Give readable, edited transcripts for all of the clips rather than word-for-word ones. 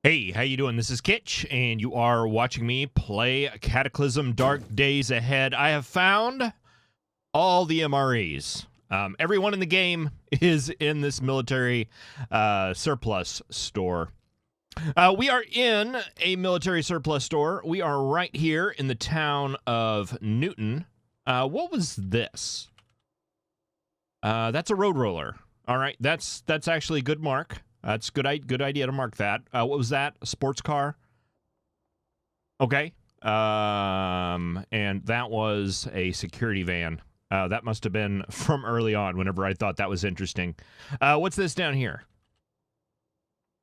Hey, how you doing? This is Kitch, and you are watching me play Cataclysm Dark Days Ahead. I have found all the MREs. Everyone in the game is in this military surplus store. We are in a military surplus store. We are right here in the town of Newton. What was this? That's a road roller. All right, that's actually a good mark. That's good idea to mark that. What was that? A sports car? Okay. And that was a security van. That must have been from early on whenever I thought that was interesting. What's this down here?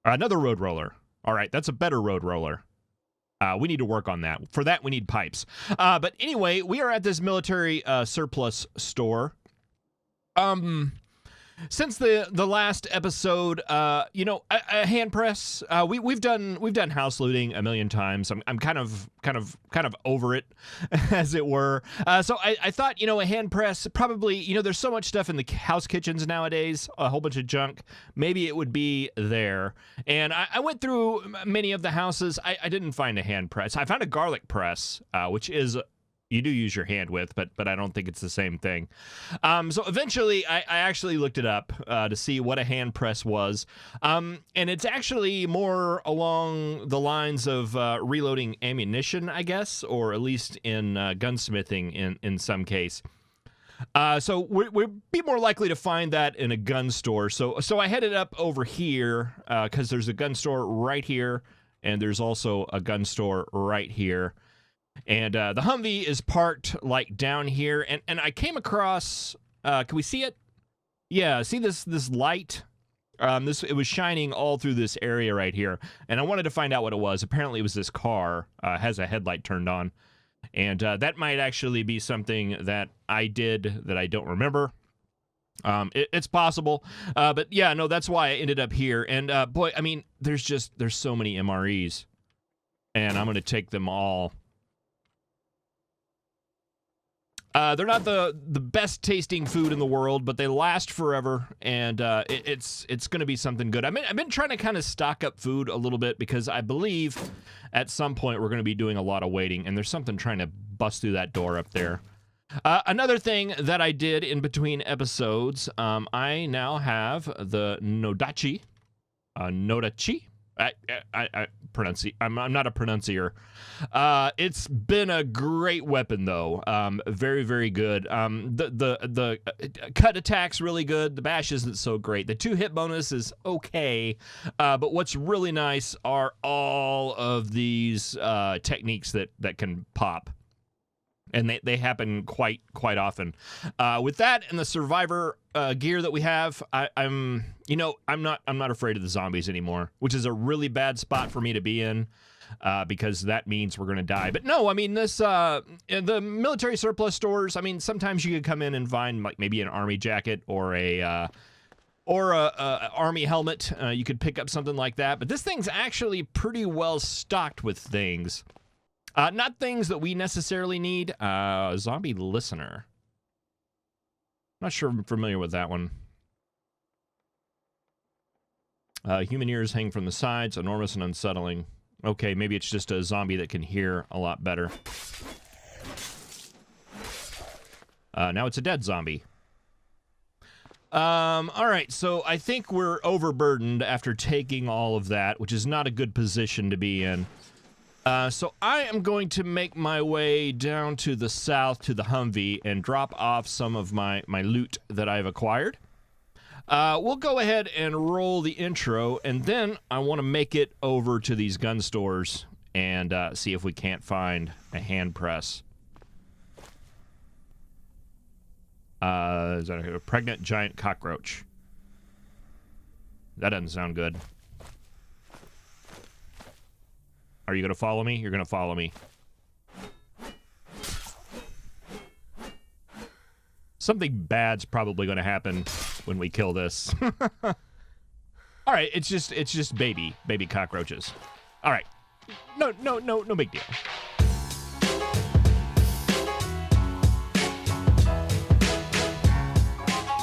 Another road roller. All right, that's a better road roller. We need to work on that. For that, we need pipes. But anyway, we are at this military surplus store. Since the last episode, a hand press. We've done house looting a million times. I'm kind of over it, as it were. So I thought, a hand press probably. There's so much stuff in the house kitchens nowadays, a whole bunch of junk. Maybe it would be there. And I went through many of the houses. I didn't find a hand press. I found a garlic press, which is. You do use your hand with, but I don't think it's the same thing. So eventually, I actually looked it up to see what a hand press was. And it's actually more along the lines of reloading ammunition, I guess, or at least in gunsmithing in some case. So we'd be more likely to find that in a gun store. So I headed up over here because there's a gun store right here, and there's also a gun store right here. And the Humvee is parked like down here, and I came across. Can we see it? Yeah, see this light? It was shining all through this area right here, and I wanted to find out what it was. Apparently, it was this car has a headlight turned on, and that might actually be something that I did that I don't remember. It's possible, but yeah, no, that's why I ended up here. And boy, I mean, there's so many MREs, and I'm gonna take them all. They're not the best tasting food in the world, but they last forever, and it's going to be something good. I've been trying to kind of stock up food a little bit because I believe at some point we're going to be doing a lot of waiting, and there's something trying to bust through that door up there. Another thing that I did in between episodes, I now have the Nodachi. Nodachi? I'm not a pronuncier. It's been a great weapon though. Very, very good. The cut attack's really good. The bash isn't so great. The 2-hit bonus is okay. But what's really nice are all of these techniques that can pop. And they happen quite often. With that and the survivor gear that we have, I'm not afraid of the zombies anymore, which is a really bad spot for me to be in, because that means we're gonna die. But no, I mean the military surplus stores. I mean, sometimes you could come in and find like maybe an army jacket or a army helmet. You could pick up something like that. But this thing's actually pretty well stocked with things. Not things that we necessarily need. Zombie listener. Not sure I'm familiar with that one. Human ears hang from the sides, enormous and unsettling. Okay, maybe it's just a zombie that can hear a lot better. Now it's a dead zombie. All right, so I think we're overburdened after taking all of that, which is not a good position to be in. So I am going to make my way down to the south to the Humvee and drop off some of my loot that I've acquired. We'll go ahead and roll the intro, and then I want to make it over to these gun stores and see if we can't find a hand press. Is that a pregnant giant cockroach? That doesn't sound good. Are you going to follow me? You're going to follow me. Something bad's probably going to happen when we kill this. All right, it's just baby cockroaches. All right. No big deal.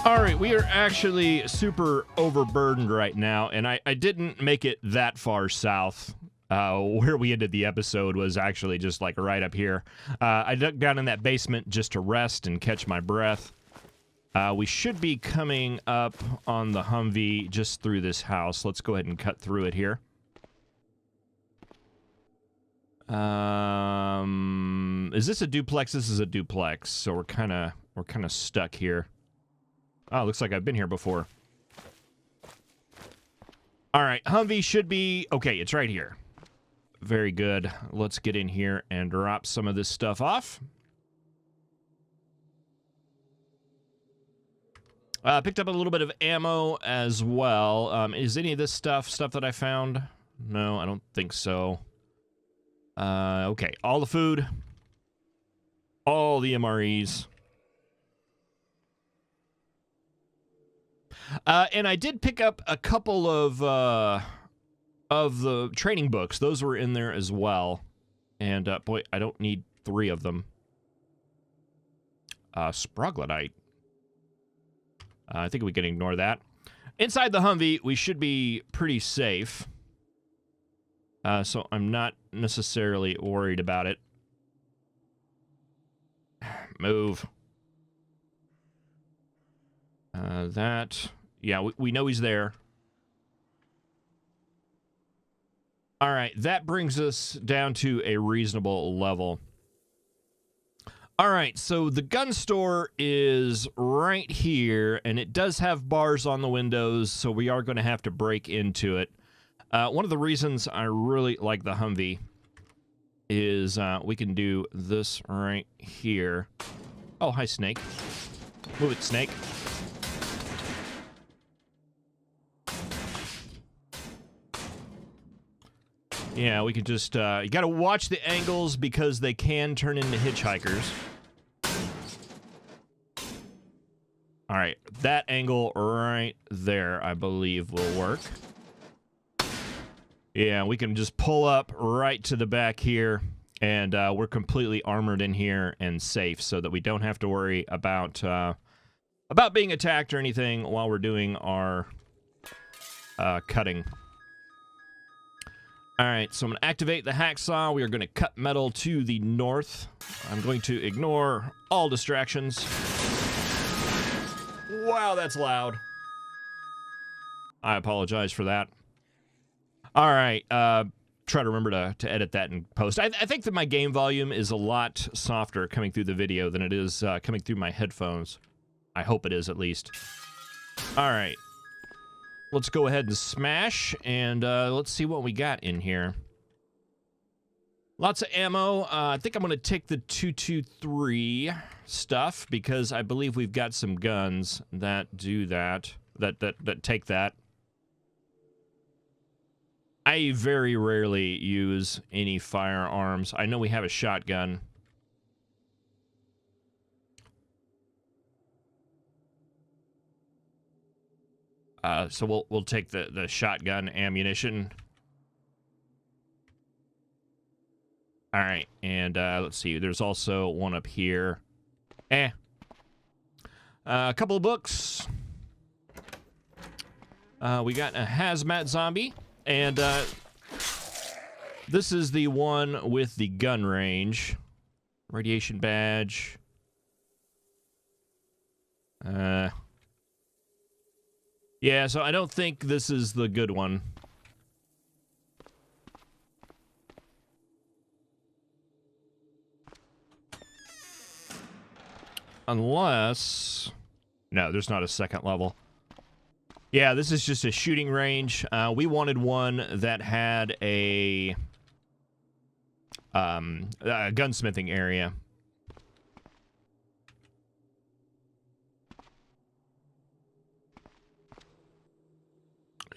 All All right, we are actually super overburdened right now, and I didn't make it that far south. Where we ended the episode was actually just like right up here. I dug down in that basement just to rest and catch my breath. We should be coming up on the Humvee just through this house. Let's go ahead and cut through it here. Is this a duplex? This is a duplex, so we're kind of stuck here. Oh, looks like I've been here before. All right, Humvee should be okay. It's right here. Very good. Let's get in here and drop some of this stuff off. Picked up a little bit of ammo as well. Is any of this stuff that I found? No, I don't think so. Okay, all the food, all the MREs. And I did pick up a couple of the training books. Those were in there as well. And, boy, I don't need 3 of them. Sproglodyte. I think we can ignore that. Inside the Humvee, we should be pretty safe. So I'm not necessarily worried about it. Move. Yeah, we know he's there. All right, that brings us down to a reasonable level. All right, so the gun store is right here, and it does have bars on the windows, so we are going to have to break into it. One of the reasons I really like the Humvee is we can do this right here. Oh, hi, Snake. Move it, Snake. Yeah, we could just, you gotta watch the angles because they can turn into hitchhikers. All right, that angle right there, I believe, will work. Yeah, we can just pull up right to the back here, and we're completely armored in here and safe so that we don't have to worry about being attacked or anything while we're doing our cutting. All right, so I'm going to activate the hacksaw. We are going to cut metal to the north. I'm going to ignore all distractions. Wow, that's loud. I apologize for that. All right, try to remember to edit that in post. I think that my game volume is a lot softer coming through the video than it is coming through my headphones. I hope it is, at least. All right. Let's go ahead and smash, and let's see what we got in here. Lots of ammo. I think I'm going to take the 223 stuff because I believe we've got some guns that do that, that take that. I very rarely use any firearms. I know we have a shotgun. So we'll take the shotgun ammunition. All right, and let's see. There's also one up here. A couple of books. We got a hazmat zombie, and this is the one with the gun range. Radiation badge. Yeah, so I don't think this is the good one. Unless... No, there's not a second level. Yeah, this is just a shooting range. We wanted one that had a gunsmithing area.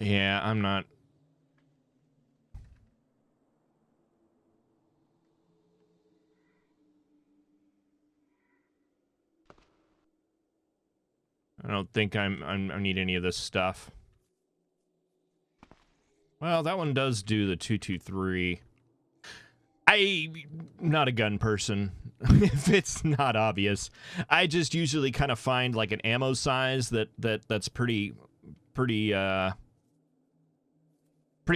Yeah, I'm not... I don't think I need any of this stuff. Well, that one does do the 223. I'm not a gun person. If it's not obvious, I just usually kind of find like an ammo size that's pretty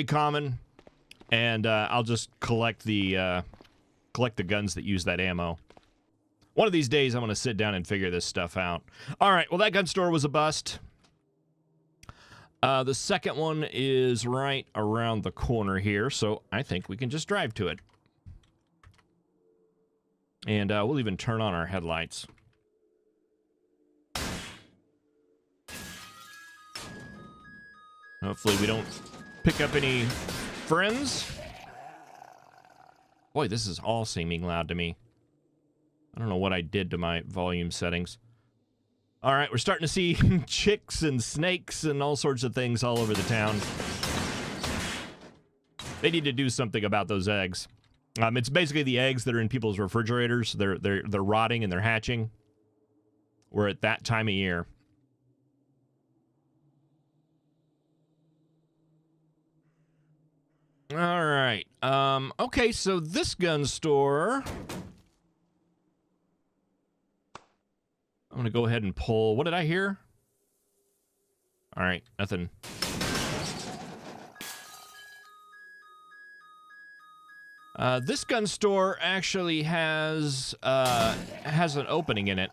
common, and I'll just collect the guns that use that ammo. One of these days, I'm gonna sit down and figure this stuff out. All right. Well, that gun store was a bust. The second one is right around the corner here, so I think we can just drive to it. And we'll even turn on our headlights. Hopefully we don't pick up any friends. Boy, this is all seeming loud to me. I don't know what I did to my volume settings. All right, we're starting to see chicks and snakes and all sorts of things all over the town. They need to do something about those eggs. It's basically the eggs that are in people's refrigerators. They're rotting and they're hatching. We're at that time of year. All right. Okay, so this gun store. I'm going to go ahead and pull. What did I hear? All right, nothing. This gun store actually has an opening in it.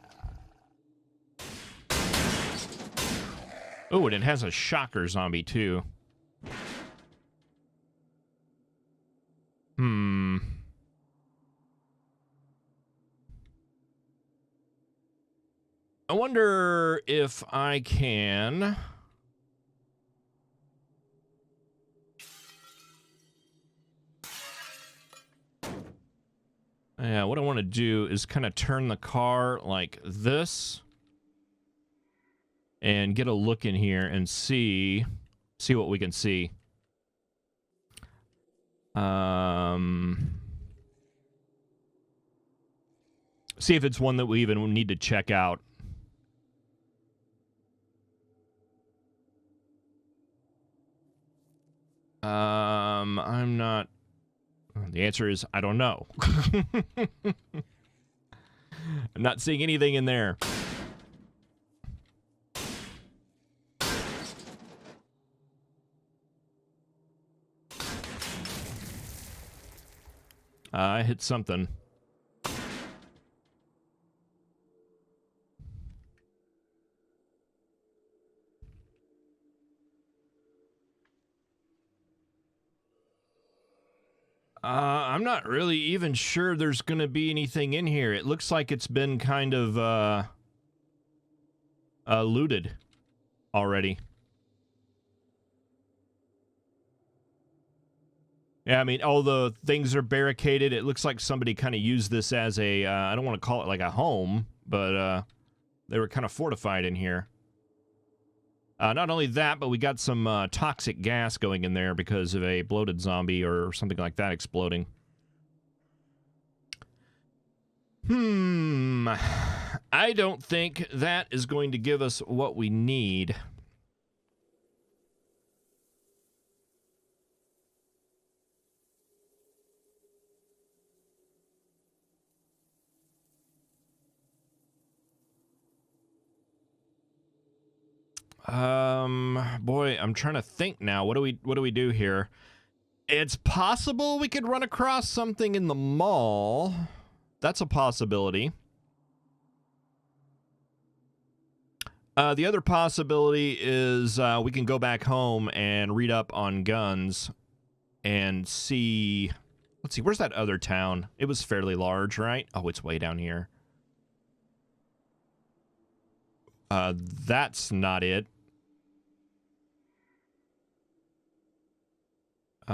Oh, and it has a shocker zombie too. I wonder if I can... Yeah, what I want to do is kind of turn the car like this and get a look in here and see what we can see. See if it's one that we even need to check out. I'm not... The answer is, I don't know. I'm not seeing anything in there. I hit something. I'm not really even sure there's going to be anything in here. It looks like it's been kind of looted already. Yeah, I mean, all the things are barricaded. It looks like somebody kind of used this as a, I don't want to call it like a home, but they were kind of fortified in here. Not only that, but we got some toxic gas going in there because of a bloated zombie or something like that exploding. I don't think that is going to give us what we need. Boy, I'm trying to think now. What do we do here? It's possible we could run across something in the mall. That's a possibility. The other possibility is we can go back home and read up on guns and see... Let's see, where's that other town? It was fairly large, right? Oh, it's way down here. That's not it.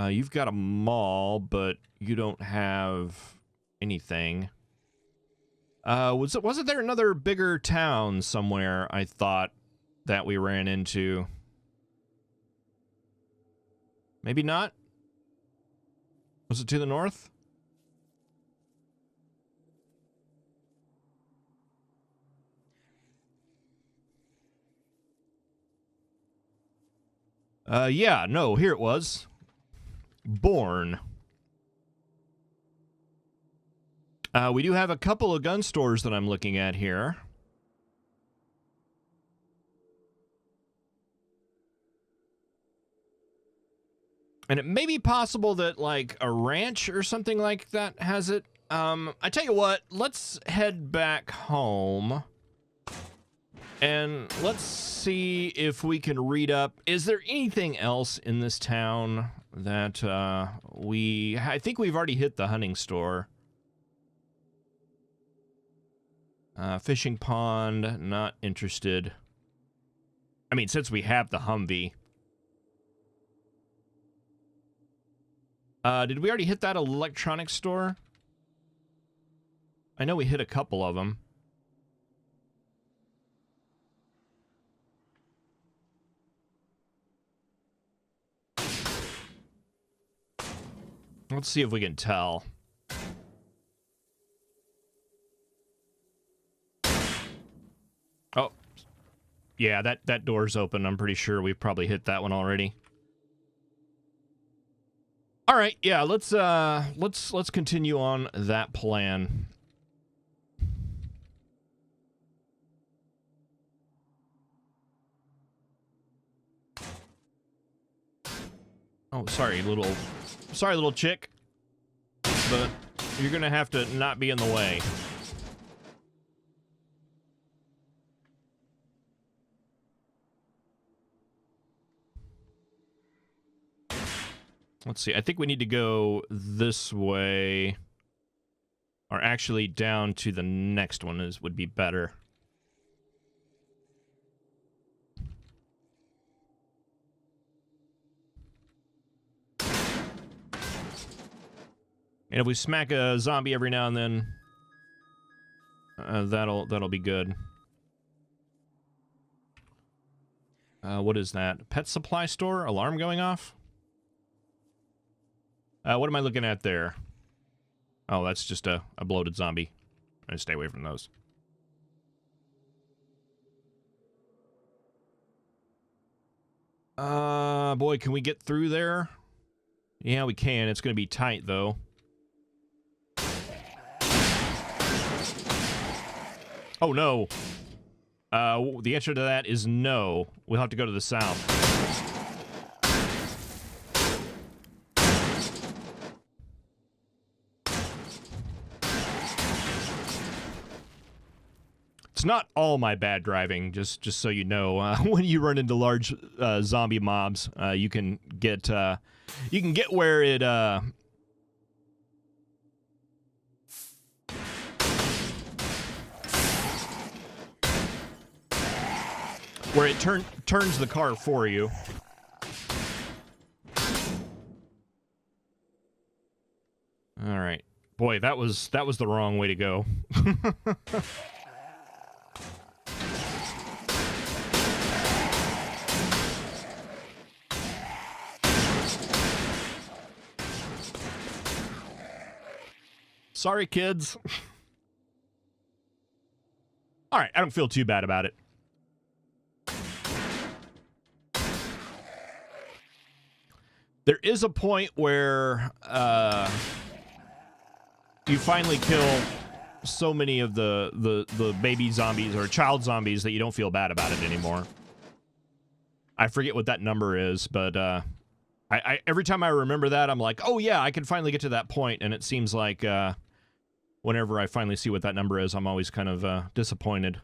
You've got a mall, but you don't have anything. Wasn't there another bigger town somewhere, I thought, that we ran into? Maybe not? Was it to the north? Yeah, no, here it was. Born. We do have a couple of gun stores that I'm looking at here. And it may be possible that, like, a ranch or something like that has it. I tell you what, let's head back home. And let's see if we can read up. Is there anything else in this town that I think we've already hit the hunting store. Fishing pond, not interested. I mean, since we have the Humvee. Did we already hit that electronics store? I know we hit a couple of them. Let's see if we can tell. Oh. Yeah, that door's open. I'm pretty sure we've probably hit that one already. All right, yeah, let's continue on that plan. Oh, sorry, little chick. But you're gonna have to not be in the way. Let's see, I think we need to go this way. Or actually down to the next one would be better. And if we smack a zombie every now and then, that'll be good. What is that? Pet supply store? Alarm going off? What am I looking at there? Oh, that's just a bloated zombie. I stay away from those. Boy, can we get through there? Yeah, we can. It's gonna be tight, though. Oh, no. The answer to that is no. We'll have to go to the south. It's not all my bad driving, just so you know. When you run into large zombie mobs, you can get where it turns the car for you. All right, boy, that was the wrong way to go. Sorry, kids. All right, I don't feel too bad about it. There is a point where you finally kill so many of the baby zombies or child zombies that you don't feel bad about it anymore. I forget what that number is, but I every time I remember that, I'm like, oh yeah, I can finally get to that point, and it seems like whenever I finally see what that number is, I'm always kind of disappointed.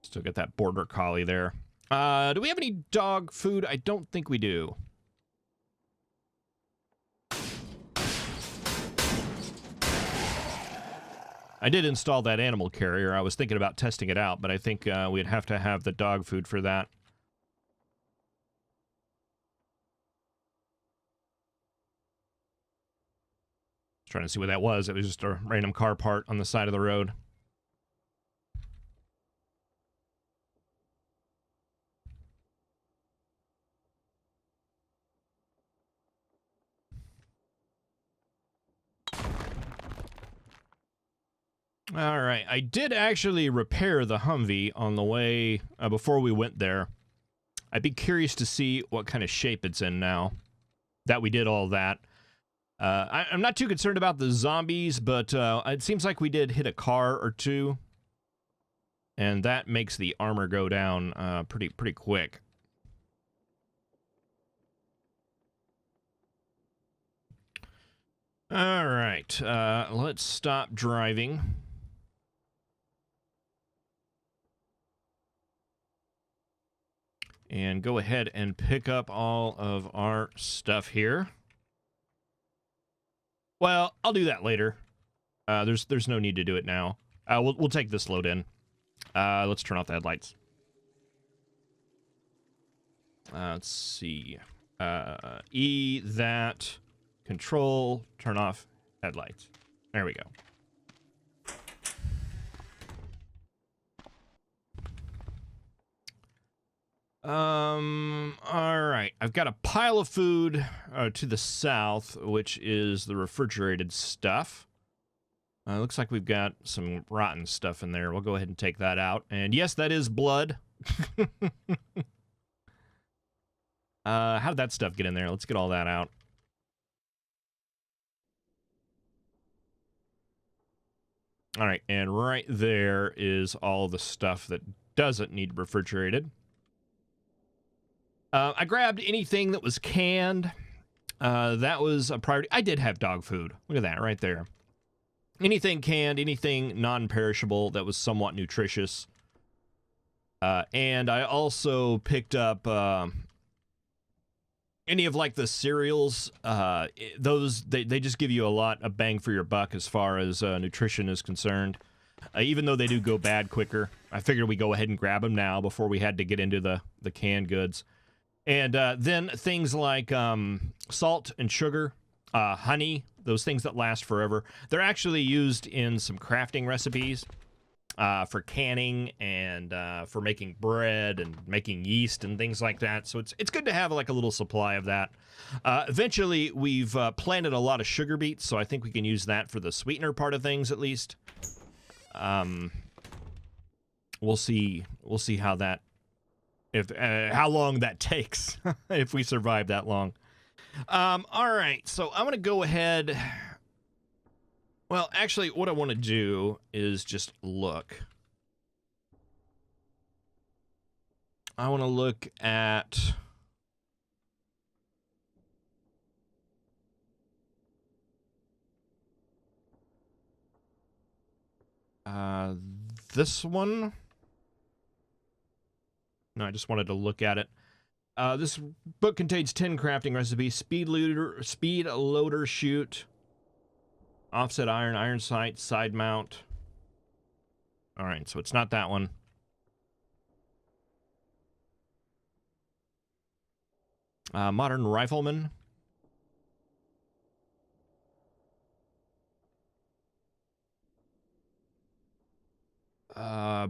Still got that border collie there. Do we have any dog food? I don't think we do. I did install that animal carrier. I was thinking about testing it out, but I think we'd have to have the dog food for that. Trying to see what that was. It was just a random car part on the side of the road. All right, I did actually repair the Humvee on the way before we went there. I'd be curious to see what kind of shape it's in now that we did all that. I'm not too concerned about the zombies, but it seems like we did hit a car or two, and that makes the armor go down pretty quick. All right, let's stop driving. And go ahead and pick up all of our stuff here. Well, I'll do that later. There's no need to do it now. We'll take this load in. Let's turn off the headlights. Let's see. E that. Control, turn off headlights. There we go. All right. I've got a pile of food to the south, which is the refrigerated stuff. Looks like we've got some rotten stuff in there. We'll go ahead and take that out. And yes, that is blood. How did that stuff get in there? Let's get all that out. All right, and right there is all the stuff that doesn't need refrigerated. I grabbed anything that was canned. That was a priority. I did have dog food. Look at that right there. Anything canned, anything non-perishable that was somewhat nutritious. And I also picked up any of like the cereals. Those they just give you a lot of bang for your buck as far as nutrition is concerned. Even though they do go bad quicker, I figured we go ahead and grab them now before we had to get into the canned goods. And then things like salt and sugar, honey, those things that last forever. They're actually used in some crafting recipes for canning and for making bread and making yeast and things like that. So it's good to have like a little supply of that. Eventually, we've planted a lot of sugar beets, so I think we can use that for the sweetener part of things at least. We'll see how that. How long that takes if we survive that long. All right, so I'm gonna go ahead. Well, actually, what I want to do is just look. I want to look at this one. No, I just wanted to look at it. This book contains 10 crafting recipes: speed loader chute, offset iron sight, side mount. All right, so it's not that one. Modern rifleman.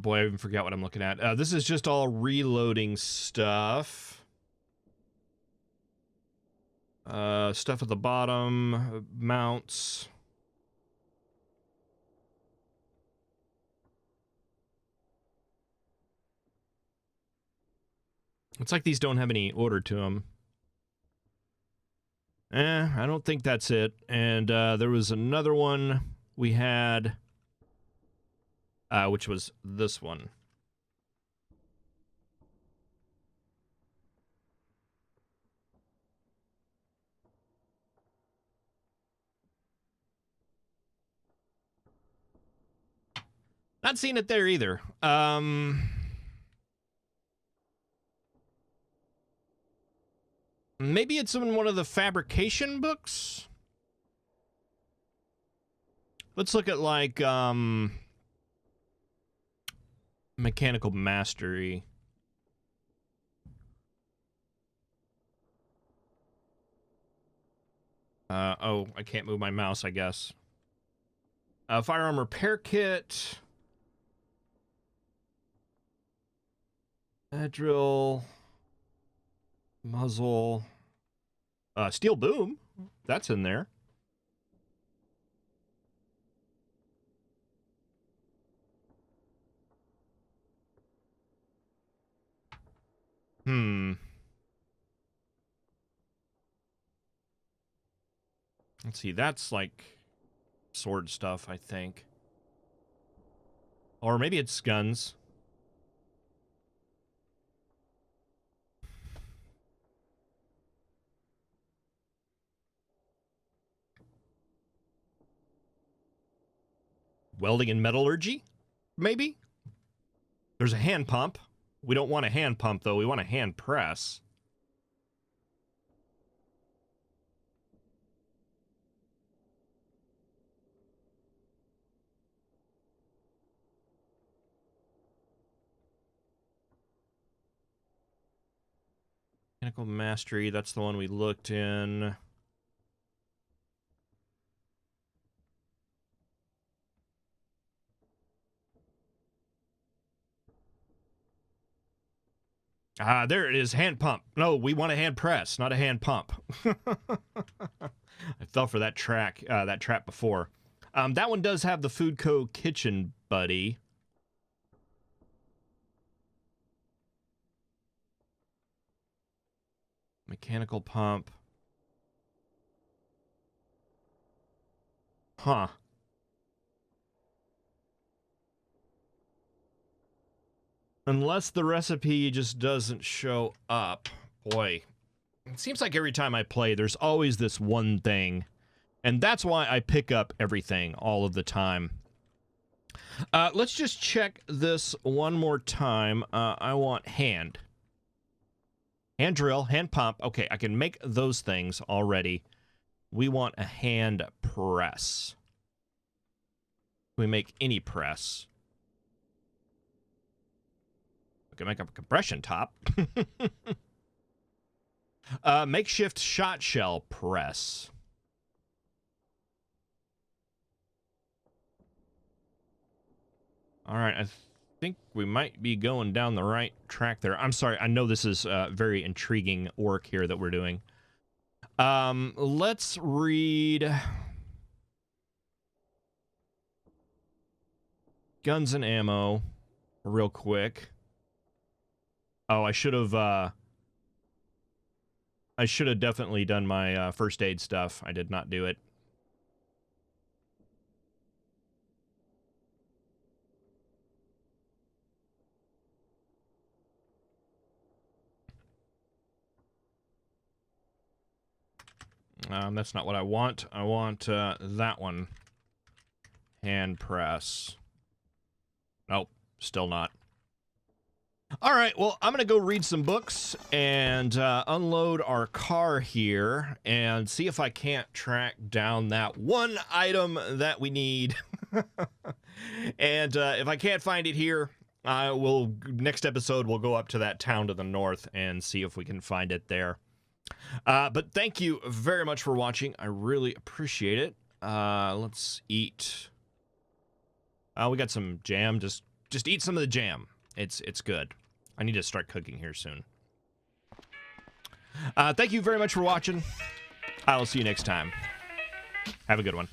Boy, I even forgot what I'm looking at. This is just all reloading stuff. Stuff at the bottom, mounts. It's like these don't have any order to them. I don't think that's it. And there was another one we had, which was this one. Not seeing it there either. Maybe it's in one of the fabrication books? Let's look at, like, mechanical mastery. Oh, I can't move my mouse, I guess. Firearm repair kit. Drill. Muzzle. Steel boom. That's in there. Let's see, that's like sword stuff, I think. Or maybe it's guns. Welding and metallurgy? Maybe? There's a hand pump. We don't want a hand pump, though. We want a hand press. Mechanical mastery, that's the one we looked in. Ah, there it is, hand pump. No, we want a hand press, not a hand pump. I fell for that trap before. That one does have the Food Co. kitchen buddy. Mechanical pump. Huh. Unless the recipe just doesn't show up. Boy, it seems like every time I play, there's always this one thing. And that's why I pick up everything all of the time. Let's just check this one more time. I want hand. Hand drill, hand pump. Okay, I can make those things already. We want a hand press. We make any press. We can make up a compression top. Makeshift shot shell press. All right, I think we might be going down the right track there. I'm sorry, I know this is very intriguing work here that we're doing. Let's read guns and ammo real quick. Oh, I should have definitely done my first aid stuff. I did not do it. That's not what I want. I want that one. Hand press. Nope, still not. All right, well, I'm going to go read some books and unload our car here and see if I can't track down that one item that we need. And if I can't find it here, next episode, we'll go up to that town to the north and see if we can find it there. But thank you very much for watching. I really appreciate it. Let's eat. We got some jam. Just eat some of the jam. It's good. I need to start cooking here soon. Thank you very much for watching. I will see you next time. Have a good one.